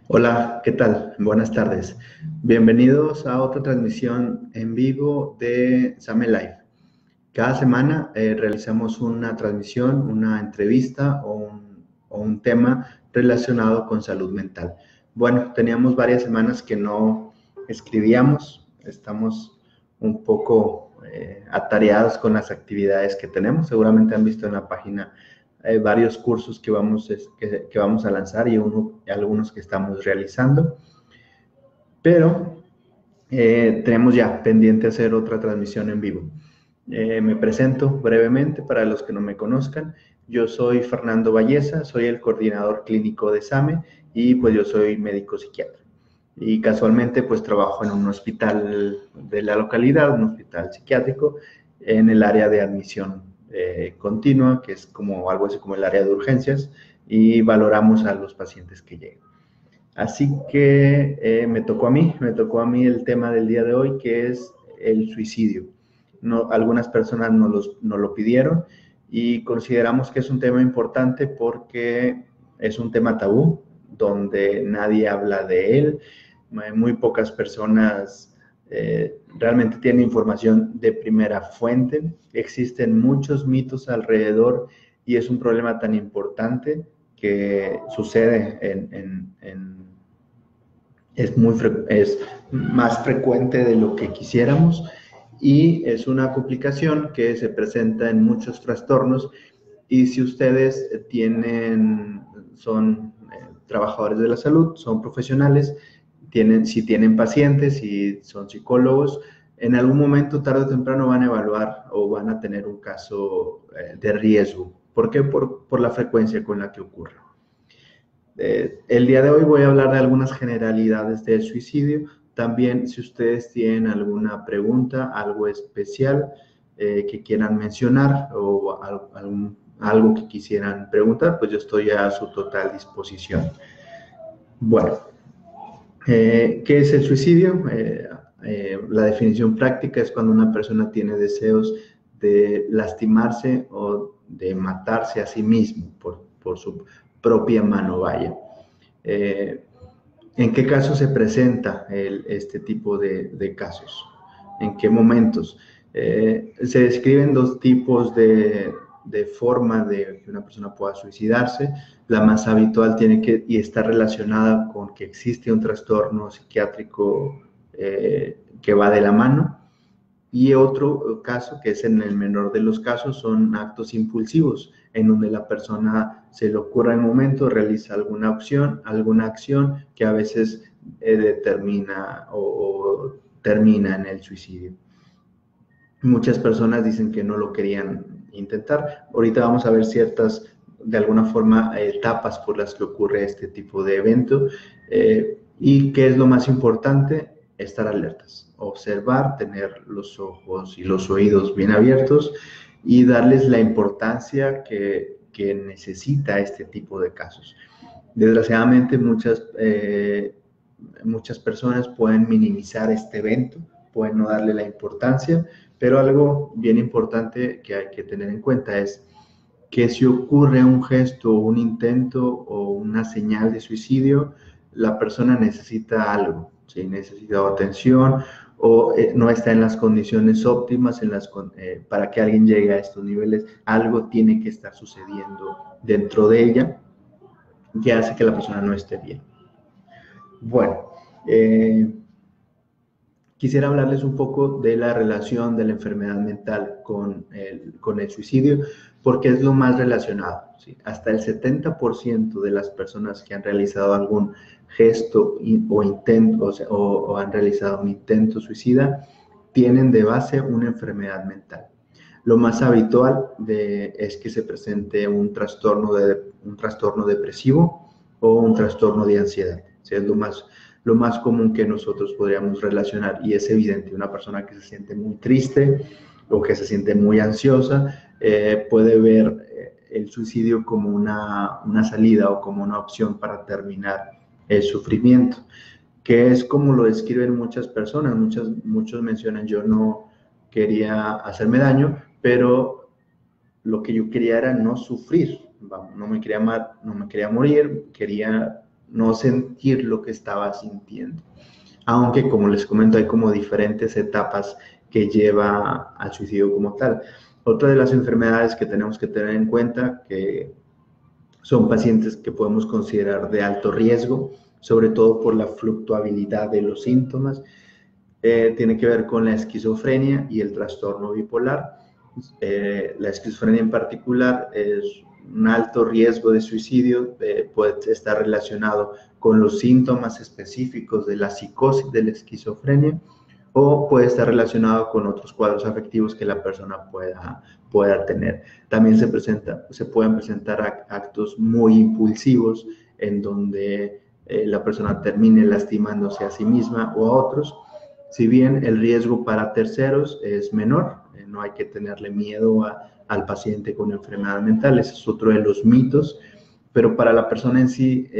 Hola, ¿qué tal? Buenas tardes. Bienvenidos a otra transmisión en vivo de Same Life. Cada semana realizamos una transmisión, una entrevista o un tema relacionado con salud mental. Bueno, teníamos varias semanas que no escribíamos, estamos un poco atareados con las actividades que tenemos. Seguramente han visto en la página varios cursos que vamos a lanzar y algunos que estamos realizando, pero tenemos ya pendiente hacer otra transmisión en vivo. Me presento brevemente para los que no me conozcan. Yo soy Fernando Valleza, soy el coordinador clínico de SAME y pues yo soy médico psiquiatra. Y casualmente pues trabajo en un hospital de la localidad, un hospital psiquiátrico, en el área de admisión continua, que es como algo así como el área de urgencias, y valoramos a los pacientes que llegan. Así que me tocó a mí el tema del día de hoy, que es el suicidio. No, algunas personas nos lo pidieron y consideramos que es un tema importante porque es un tema tabú, donde nadie habla de él. Muy pocas personas realmente tienen información de primera fuente. Existen muchos mitos alrededor y es un problema tan importante que sucede es más frecuente de lo que quisiéramos y es una complicación que se presenta en muchos trastornos. Y si ustedes son trabajadores de la salud, son profesionales, si tienen pacientes, si son psicólogos, en algún momento, tarde o temprano, van a evaluar o van a tener un caso de riesgo. ¿Por qué? Por la frecuencia con la que ocurre. El día de hoy voy a hablar de algunas generalidades del suicidio. También, si ustedes tienen alguna pregunta, algo especial que quieran mencionar o algo que quisieran preguntar, pues yo estoy a su total disposición. Bueno, ¿qué es el suicidio? La definición práctica es cuando una persona tiene deseos de lastimarse o de matarse a sí mismo por su propia mano, vaya. Eh, ¿En qué casos se presenta este tipo de casos? ¿En qué momentos? Se describen dos tipos de forma de que una persona pueda suicidarse. La más habitual y está relacionada con que existe un trastorno psiquiátrico que va de la mano. Y otro caso, que es en el menor de los casos, son actos impulsivos, en donde la persona se le ocurre el momento, realiza alguna acción que a veces determina o termina en el suicidio. Muchas personas dicen que no lo querían intentar. Ahorita vamos a ver ciertas, de alguna forma, etapas por las que ocurre este tipo de evento. ¿Y qué es lo más importante? Estar alertas, observar, tener los ojos y los oídos bien abiertos y darles la importancia que necesita este tipo de casos. Desgraciadamente, muchas personas pueden minimizar este evento, pueden no darle la importancia, pero algo bien importante que hay que tener en cuenta es que si ocurre un gesto, un intento o una señal de suicidio, la persona necesita algo, ¿sí? Necesita atención o no está en las condiciones óptimas para que alguien llegue a estos niveles. Algo tiene que estar sucediendo dentro de ella que hace que la persona no esté bien. Bueno, quisiera hablarles un poco de la relación de la enfermedad mental con el suicidio, porque es lo más relacionado, ¿sí? Hasta el 70% de las personas que han realizado algún gesto o intento, o han realizado un intento suicida, tienen de base una enfermedad mental. Lo más habitual es que se presente un trastorno depresivo o un trastorno de ansiedad. ¿Sí? Es lo más común que nosotros podríamos relacionar, y es evidente, una persona que se siente muy triste o que se siente muy ansiosa puede ver el suicidio como una salida o como una opción para terminar el sufrimiento, que es como lo describen muchas personas. Muchos mencionan: yo no quería hacerme daño, pero lo que yo quería era no sufrir. No me quería morir, quería no sentir lo que estaba sintiendo. Aunque, como les comento, hay como diferentes etapas que lleva al suicidio como tal. Otra de las enfermedades que tenemos que tener en cuenta, que son pacientes que podemos considerar de alto riesgo, sobre todo por la fluctuabilidad de los síntomas, tiene que ver con la esquizofrenia y el trastorno bipolar. La esquizofrenia en particular es un alto riesgo de suicidio, puede estar relacionado con los síntomas específicos de la psicosis de la esquizofrenia o puede estar relacionado con otros cuadros afectivos que la persona pueda tener. También se pueden presentar actos muy impulsivos en donde la persona termine lastimándose a sí misma o a otros. Si bien el riesgo para terceros es menor, no hay que tenerle miedo al paciente con enfermedad mental, ese es otro de los mitos, pero para la persona en sí,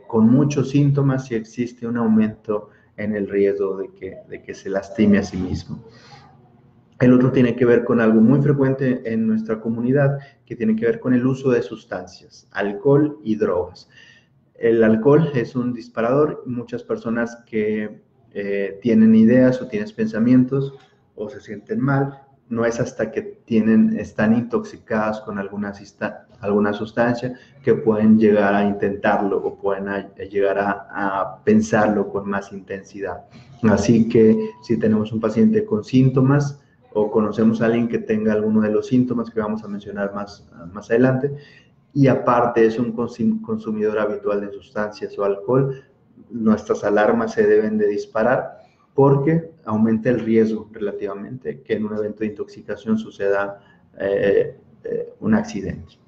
con muchos síntomas, sí existe un aumento en el riesgo de que se lastime a sí mismo. El otro tiene que ver con algo muy frecuente en nuestra comunidad, que tiene que ver con el uso de sustancias, alcohol y drogas. El alcohol es un disparador. Muchas personas que tienen ideas o tienen pensamientos o se sienten mal, no es hasta que están intoxicadas con alguna sustancia que pueden llegar a intentarlo o pueden llegar a pensarlo con más intensidad. Así que si tenemos un paciente con síntomas o conocemos a alguien que tenga alguno de los síntomas que vamos a mencionar más adelante, y aparte es un consumidor habitual de sustancias o alcohol, nuestras alarmas se deben de disparar porque aumenta el riesgo relativamente que en un evento de intoxicación suceda un accidente.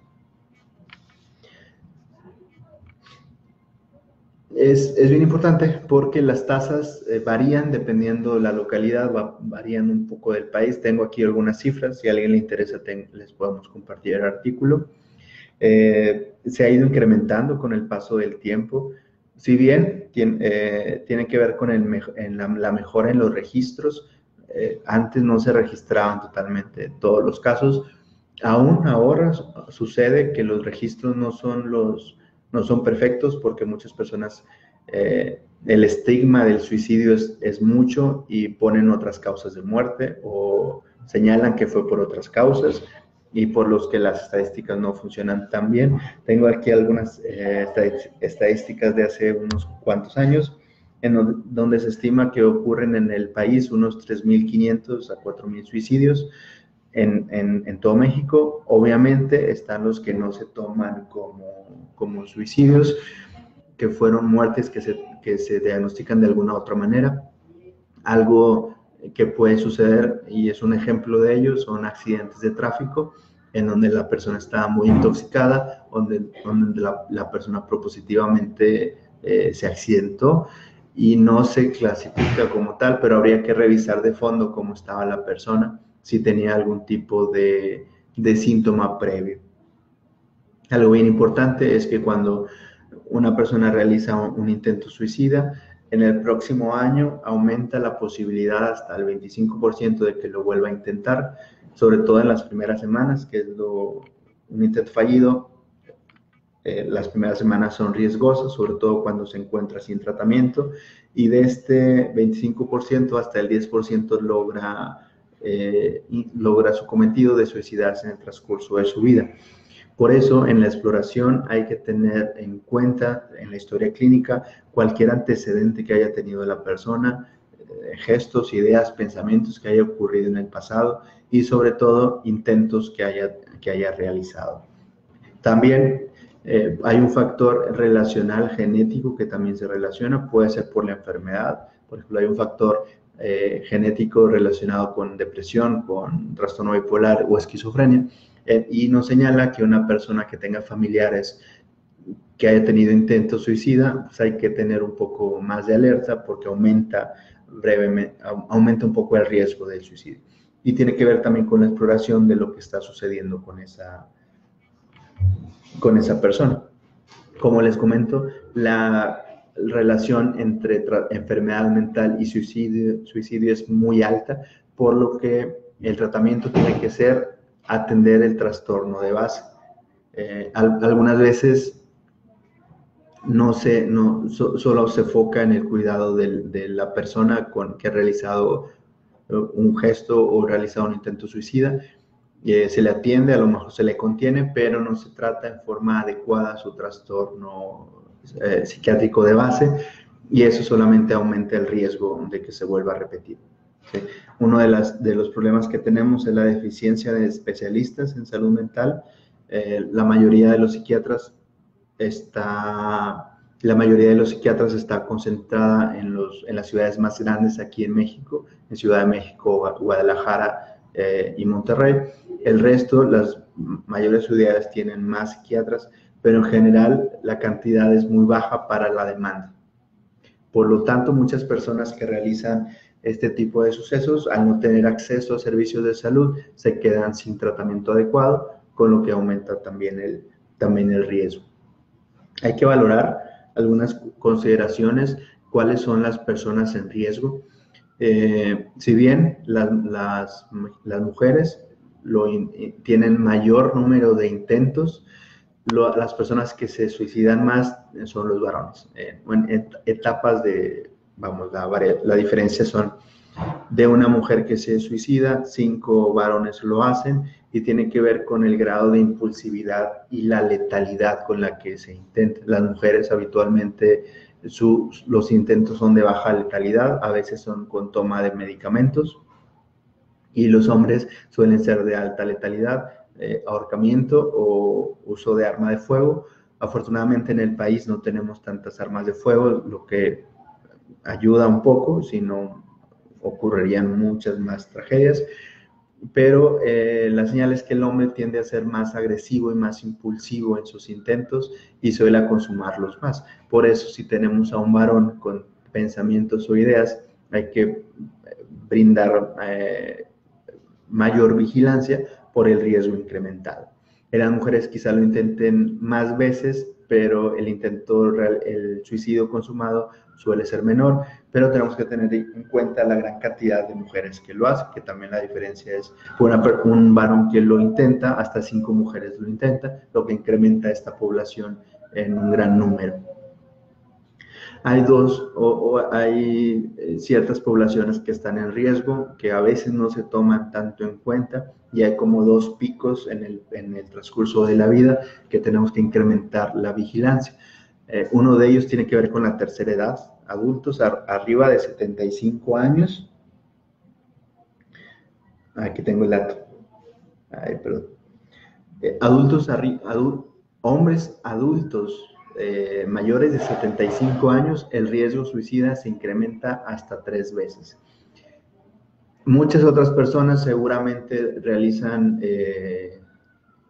Es bien importante porque las tasas varían dependiendo de la localidad, varían un poco del país. Tengo aquí algunas cifras, si a alguien le interesa les podemos compartir el artículo. Se ha ido incrementando con el paso del tiempo. Si bien tiene que ver con la mejora en los registros, antes no se registraban totalmente todos los casos. Aún ahora sucede que los registros no son perfectos porque muchas personas, el estigma del suicidio es mucho y ponen otras causas de muerte o señalan que fue por otras causas y por los que las estadísticas no funcionan tan bien. Tengo aquí algunas estadísticas de hace unos cuantos años, en donde se estima que ocurren en el país unos 3.500 a 4.000 suicidios en todo México. Obviamente están los que no se toman como suicidios, que fueron muertes que se diagnostican de alguna u otra manera. Algo que puede suceder, y es un ejemplo de ello, son accidentes de tráfico, en donde la persona está muy intoxicada, donde la persona propositivamente se accidentó y no se clasifica como tal, pero habría que revisar de fondo cómo estaba la persona, si tenía algún tipo de síntoma previo. Algo bien importante es que cuando una persona realiza un intento suicida, en el próximo año aumenta la posibilidad hasta el 25% de que lo vuelva a intentar, sobre todo en las primeras semanas, que es un intento fallido. Las primeras semanas son riesgosas, sobre todo cuando se encuentra sin tratamiento, y de este 25% hasta el 10% logra su cometido de suicidarse en el transcurso de su vida. Por eso, en la exploración hay que tener en cuenta, en la historia clínica, cualquier antecedente que haya tenido la persona, gestos, ideas, pensamientos que haya ocurrido en el pasado y, sobre todo, intentos que haya realizado. También hay un factor relacional genético que también se relaciona, puede ser por la enfermedad. Por ejemplo, hay un factor genético relacionado con depresión, con trastorno bipolar o esquizofrenia. Y nos señala que una persona que tenga familiares que haya tenido intento suicida, pues hay que tener un poco más de alerta porque aumenta un poco el riesgo del suicidio. Y tiene que ver también con la exploración de lo que está sucediendo con esa persona. Como les comento, la relación entre enfermedad mental y suicidio es muy alta, por lo que el tratamiento tiene que ser atender el trastorno de base. Algunas veces solo se enfoca en el cuidado de la persona que ha realizado un gesto o realizado un intento suicida. Se le atiende, a lo mejor se le contiene, pero no se trata en forma adecuada su trastorno psiquiátrico de base, y eso solamente aumenta el riesgo de que se vuelva a repetir. ¿Sí? Uno de los problemas que tenemos es la deficiencia de especialistas en salud mental. La mayoría de los psiquiatras está concentrada en las ciudades más grandes aquí en México, en Ciudad de México, Guadalajara y Monterrey. El resto, las mayores ciudades tienen más psiquiatras, pero en general la cantidad es muy baja para la demanda. Por lo tanto, muchas personas que realizan este tipo de sucesos, al no tener acceso a servicios de salud, se quedan sin tratamiento adecuado, con lo que aumenta también el riesgo. Hay que valorar algunas consideraciones, cuáles son las personas en riesgo. Si bien las mujeres tienen mayor número de intentos, las personas que se suicidan más son los varones. En etapas la diferencia son de una mujer que se suicida, 5 varones lo hacen, y tiene que ver con el grado de impulsividad y la letalidad con la que se intenta. Las mujeres habitualmente los intentos son de baja letalidad, a veces son con toma de medicamentos, y los hombres suelen ser de alta letalidad, ahorcamiento o uso de arma de fuego. Afortunadamente en el país no tenemos tantas armas de fuego, lo que ayuda un poco, si no ocurrirían muchas más tragedias. Pero la señal es que el hombre tiende a ser más agresivo y más impulsivo en sus intentos y suele consumarlos más. Por eso, si tenemos a un varón con pensamientos o ideas, hay que brindar mayor vigilancia por el riesgo incrementado. En las mujeres quizá lo intenten más veces, pero el suicidio consumado suele ser menor, pero tenemos que tener en cuenta la gran cantidad de mujeres que lo hacen, que también la diferencia es un varón que lo intenta, hasta 5 mujeres lo intentan, lo que incrementa esta población en un gran número. Hay ciertas poblaciones que están en riesgo, que a veces no se toman tanto en cuenta, y hay como 2 picos en el transcurso de la vida que tenemos que incrementar la vigilancia. Uno de ellos tiene que ver con la tercera edad, adultos arriba de 75 años. Aquí tengo el dato. Perdón. Hombres adultos mayores de 75 años, el riesgo suicida se incrementa hasta 3 veces. Muchas otras personas seguramente realizan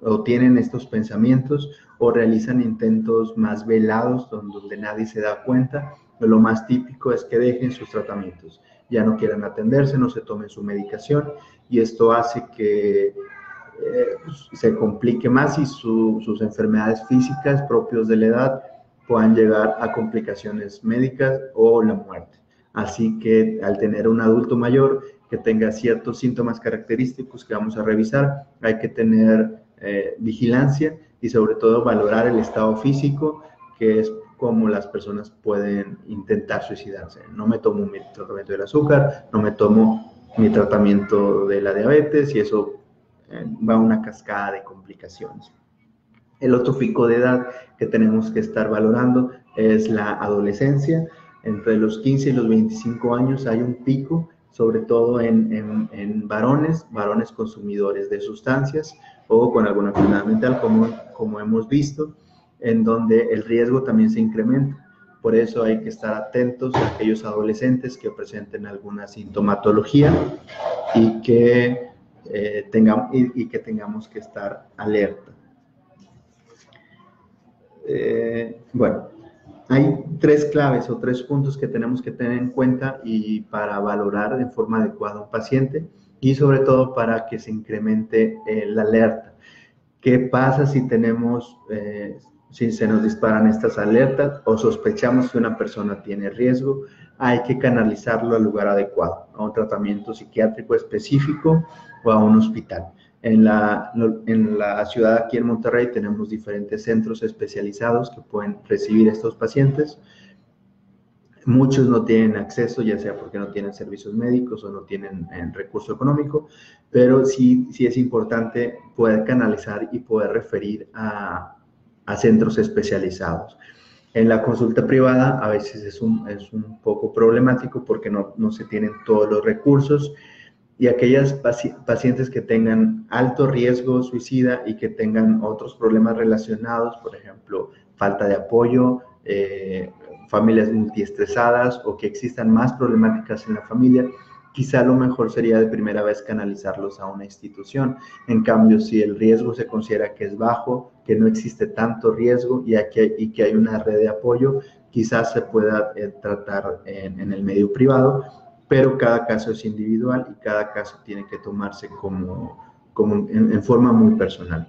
o tienen estos pensamientos o realizan intentos más velados donde nadie se da cuenta. Lo más típico es que dejen sus tratamientos, ya no quieran atenderse, no se tomen su medicación, y esto hace que se complique más y sus enfermedades físicas propias de la edad puedan llegar a complicaciones médicas o la muerte. Así que al tener un adulto mayor que tenga ciertos síntomas característicos que vamos a revisar, hay que tener vigilancia y sobre todo valorar el estado físico, que es como las personas pueden intentar suicidarse. No me tomo mi tratamiento del azúcar, no me tomo mi tratamiento de la diabetes, y eso va a una cascada de complicaciones. El otro pico de edad que tenemos que estar valorando es la adolescencia. Entre los 15 y los 25 años hay un pico, sobre todo en varones consumidores de sustancias o con alguna enfermedad mental, como hemos visto, en donde el riesgo también se incrementa. Por eso hay que estar atentos a aquellos adolescentes que presenten alguna sintomatología y que tengamos que estar alerta. Bueno, hay 3 claves o 3 puntos que tenemos que tener en cuenta y para valorar de forma adecuada a un paciente, y sobre todo para que se incremente la alerta. ¿Qué pasa si si se nos disparan estas alertas o sospechamos que una persona tiene riesgo? Hay que canalizarlo al lugar adecuado, a un tratamiento psiquiátrico específico o a un hospital. En la ciudad, aquí en Monterrey, tenemos diferentes centros especializados que pueden recibir estos pacientes. Muchos no tienen acceso, ya sea porque no tienen servicios médicos o no tienen recurso económico, pero sí es importante poder canalizar y poder referir a centros especializados. En la consulta privada a veces es un poco problemático porque no se tienen todos los recursos, y aquellas pacientes que tengan alto riesgo suicida y que tengan otros problemas relacionados, por ejemplo, falta de apoyo, familias multiestresadas o que existan más problemáticas en la familia, quizá lo mejor sería de primera vez canalizarlos a una institución. En cambio, si el riesgo se considera que es bajo, que no existe tanto riesgo y que hay una red de apoyo, quizás se pueda tratar en el medio privado, pero cada caso es individual y cada caso tiene que tomarse en forma muy personal.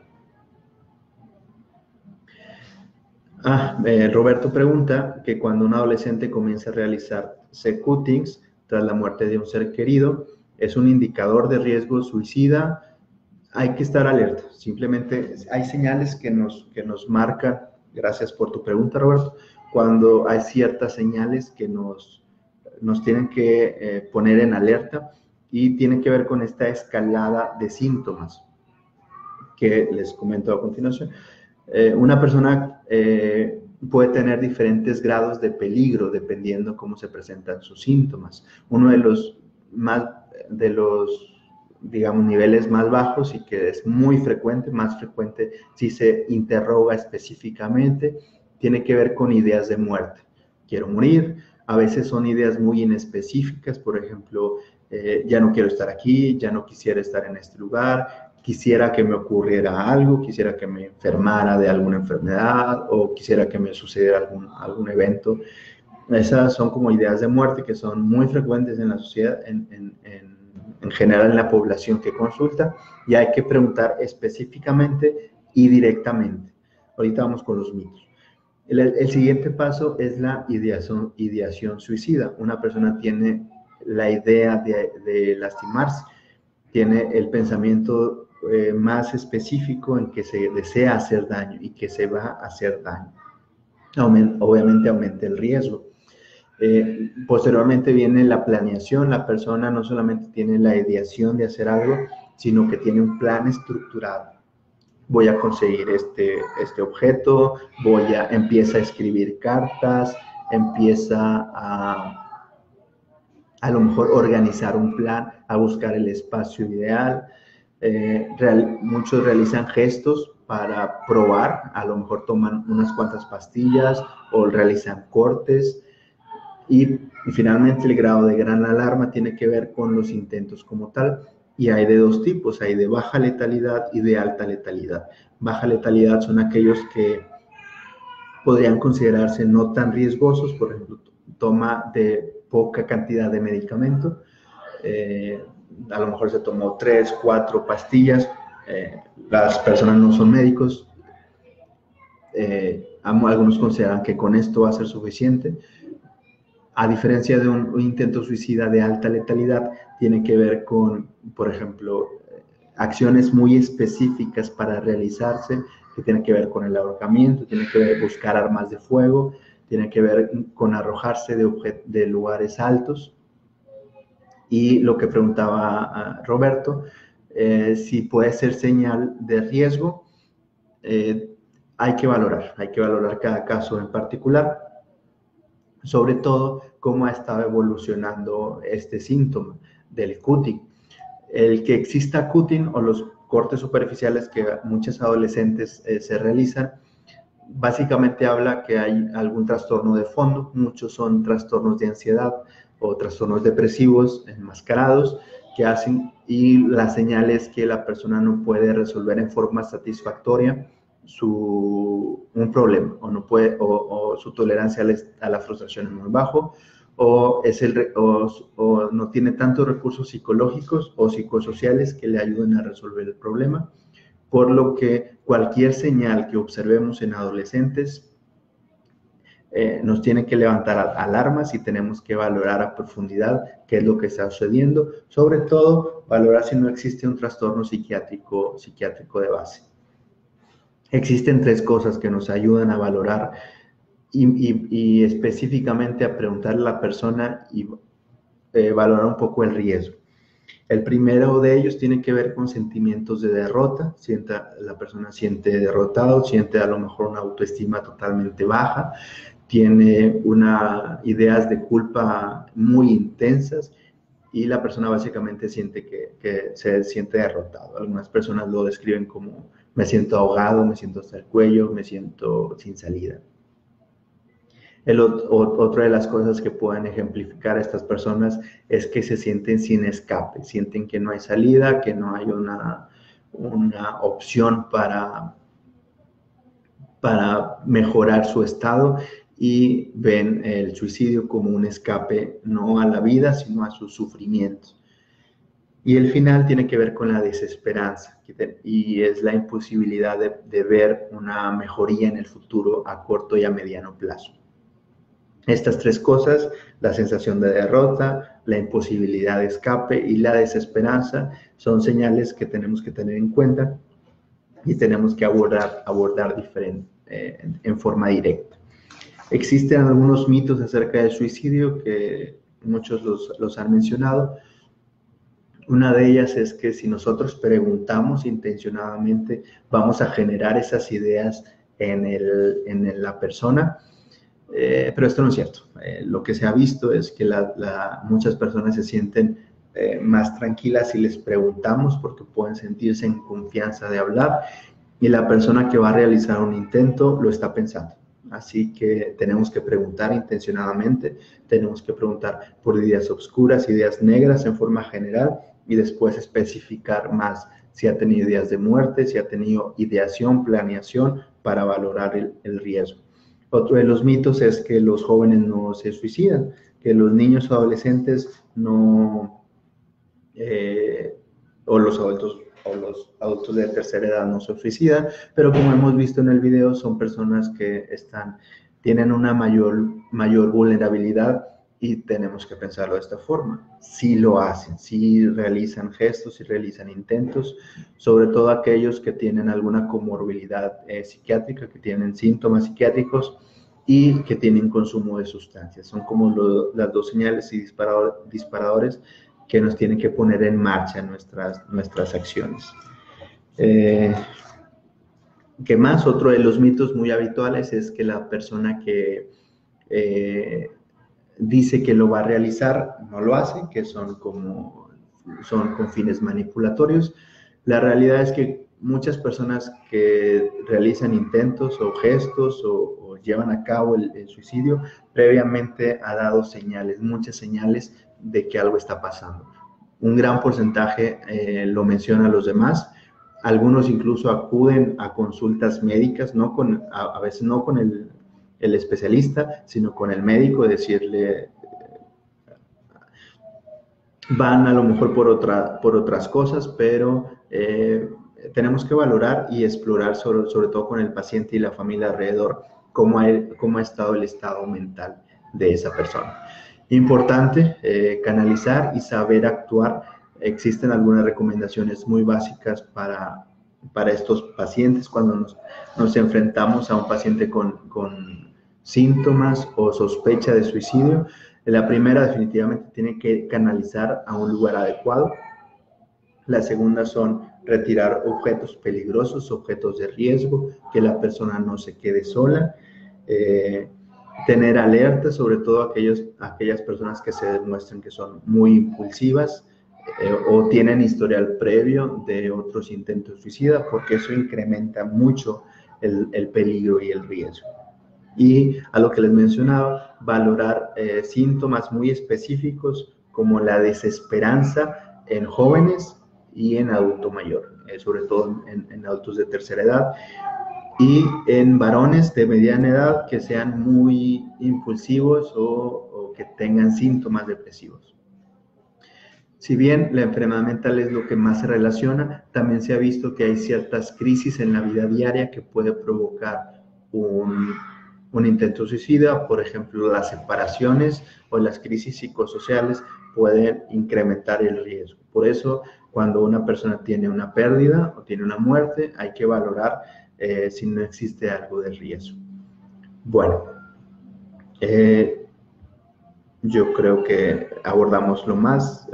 Roberto pregunta que cuando un adolescente comienza a realizarse cuttings tras la muerte de un ser querido, ¿es un indicador de riesgo suicida? Hay que estar alerta. Simplemente hay señales que nos marcan, gracias por tu pregunta, Roberto, cuando hay ciertas señales que nos tienen que poner en alerta, y tiene que ver con esta escalada de síntomas que les comento a continuación. Una persona puede tener diferentes grados de peligro dependiendo cómo se presentan sus síntomas. Uno de los digamos, niveles más bajos y que es muy frecuente, más frecuente si se interroga específicamente, tiene que ver con ideas de muerte. Quiero morir. A veces son ideas muy inespecíficas, por ejemplo, ya no quiero estar aquí, ya no quisiera estar en este lugar, quisiera que me ocurriera algo, quisiera que me enfermara de alguna enfermedad o quisiera que me sucediera algún evento. Esas son como ideas de muerte que son muy frecuentes en la sociedad, en general en la población que consulta, y hay que preguntar específicamente y directamente. Ahorita vamos con los mitos. El siguiente paso es la ideación suicida. Una persona tiene la idea de lastimarse, tiene el pensamiento más específico en que se desea hacer daño y que se va a hacer daño. Obviamente aumenta el riesgo. Posteriormente viene la planeación. La persona no solamente tiene la ideación de hacer algo, sino que tiene un plan estructurado. Voy a conseguir este objeto, empieza a escribir cartas, empieza a lo mejor organizar un plan, a buscar el espacio ideal. Muchos realizan gestos para probar, a lo mejor toman unas cuantas pastillas o realizan cortes. Y finalmente el grado de gran alarma tiene que ver con los intentos como tal. Y hay de dos tipos, hay de baja letalidad y de alta letalidad. Baja letalidad son aquellos que podrían considerarse no tan riesgosos, por ejemplo, toma de poca cantidad de medicamento, a lo mejor se tomó 3, 4 pastillas, las personas no son médicos, algunos consideran que con esto va a ser suficiente. A diferencia de un intento suicida de alta letalidad, tiene que ver con, por ejemplo, acciones muy específicas para realizarse, que tienen que ver con el ahorcamiento, tiene que ver buscar armas de fuego, tiene que ver con arrojarse de lugares altos. Y lo que preguntaba Roberto, si puede ser señal de riesgo, hay que valorar cada caso en particular, sobre todo cómo ha estado evolucionando este síntoma del cutting. El que exista cutting o los cortes superficiales que muchos adolescentes se realizan, básicamente habla que hay algún trastorno de fondo. Muchos son trastornos de ansiedad o trastornos depresivos enmascarados que hacen, y la señal es que la persona no puede resolver en forma satisfactoria un problema, o su tolerancia a la frustración es muy bajo, o no tiene tantos recursos psicológicos o psicosociales que le ayuden a resolver el problema, por lo que cualquier señal que observemos en adolescentes nos tiene que levantar alarmas y tenemos que valorar a profundidad qué es lo que está sucediendo, sobre todo valorar si no existe un trastorno psiquiátrico de base. Existen 3 cosas que nos ayudan a valorar y específicamente a preguntarle a la persona y valorar un poco el riesgo. El primero de ellos tiene que ver con sentimientos de derrota. La persona siente derrotado, siente a lo mejor una autoestima totalmente baja, tiene ideas de culpa muy intensas y la persona básicamente siente que se siente derrotado. Algunas personas lo describen como me siento ahogado, me siento hasta el cuello, me siento sin salida. Otra de las cosas que pueden ejemplificar a estas personas es que se sienten sin escape, sienten que no hay salida, que no hay una opción para mejorar su estado y ven el suicidio como un escape no a la vida, sino a sus sufrimientos. Y el final tiene que ver con la desesperanza y es la imposibilidad de ver una mejoría en el futuro a corto y a mediano plazo. Estas 3 cosas, la sensación de derrota, la imposibilidad de escape y la desesperanza, son señales que tenemos que tener en cuenta y tenemos que abordar en forma directa. Existen algunos mitos acerca del suicidio que muchos los han mencionado. Una de ellas es que si nosotros preguntamos intencionadamente, vamos a generar esas ideas en la persona. Pero esto no es cierto. Lo que se ha visto es que muchas personas se sienten más tranquilas si les preguntamos porque pueden sentirse en confianza de hablar y la persona que va a realizar un intento lo está pensando. Así que tenemos que preguntar intencionadamente, tenemos que preguntar por ideas oscuras, ideas negras en forma general y después especificar más si ha tenido ideas de muerte, si ha tenido ideación, planeación para valorar el riesgo. Otro de los mitos es que los jóvenes no se suicidan, que los niños o adolescentes o los adultos de tercera edad no se suicidan, pero como hemos visto en el video, son personas que tienen una mayor vulnerabilidad y tenemos que pensarlo de esta forma. Sí lo hacen, sí realizan gestos, sí realizan intentos, sobre todo aquellos que tienen alguna comorbilidad psiquiátrica, que tienen síntomas psiquiátricos y que tienen consumo de sustancias. Son como las 2 señales y disparadores que nos tienen que poner en marcha nuestras acciones. ¿Qué más? Otro de los mitos muy habituales es que la persona que dice que lo va a realizar no lo hace, que son con fines manipulatorios. La realidad es que muchas personas que realizan intentos o gestos o llevan a cabo el suicidio, previamente ha dado señales, muchas señales de que algo está pasando. Un gran porcentaje lo menciona a los demás. Algunos incluso acuden a consultas médicas, a veces no con el especialista, sino con el médico, decirle, van a lo mejor por otras cosas, pero tenemos que valorar y explorar sobre todo con el paciente y la familia alrededor cómo ha estado el estado mental de esa persona. Importante canalizar y saber actuar. Existen algunas recomendaciones muy básicas para estos pacientes cuando nos enfrentamos a un paciente con síntomas o sospecha de suicidio. La primera definitivamente tiene que canalizar a un lugar adecuado. La segunda son retirar objetos peligrosos, objetos de riesgo, que la persona no se quede sola. Tener alerta, sobre todo aquellas personas que se demuestran que son muy impulsivas o tienen historial previo de otros intentos de suicida, porque eso incrementa mucho el peligro y el riesgo. Y a lo que les mencionaba, valorar síntomas muy específicos como la desesperanza en jóvenes y en adulto mayor, sobre todo en adultos de tercera edad, y en varones de mediana edad que sean muy impulsivos o que tengan síntomas depresivos. Si bien la enfermedad mental es lo que más se relaciona, también se ha visto que hay ciertas crisis en la vida diaria que puede provocar un intento suicida. Por ejemplo, las separaciones o las crisis psicosociales pueden incrementar el riesgo. Por eso, cuando una persona tiene una pérdida o tiene una muerte, hay que valorar si no existe algo de riesgo. Bueno, yo creo que abordamos lo más.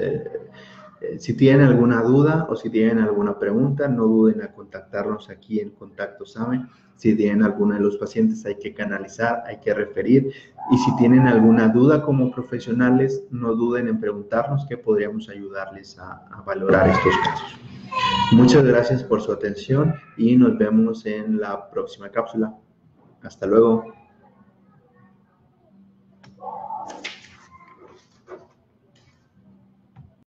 Si tienen alguna duda o si tienen alguna pregunta, no duden en contactarnos aquí en Contacto SAME. Si tienen alguno de los pacientes, hay que canalizar, hay que referir. Y si tienen alguna duda como profesionales, no duden en preguntarnos que podríamos ayudarles a valorar estos casos. Muchas gracias por su atención y nos vemos en la próxima cápsula. Hasta luego.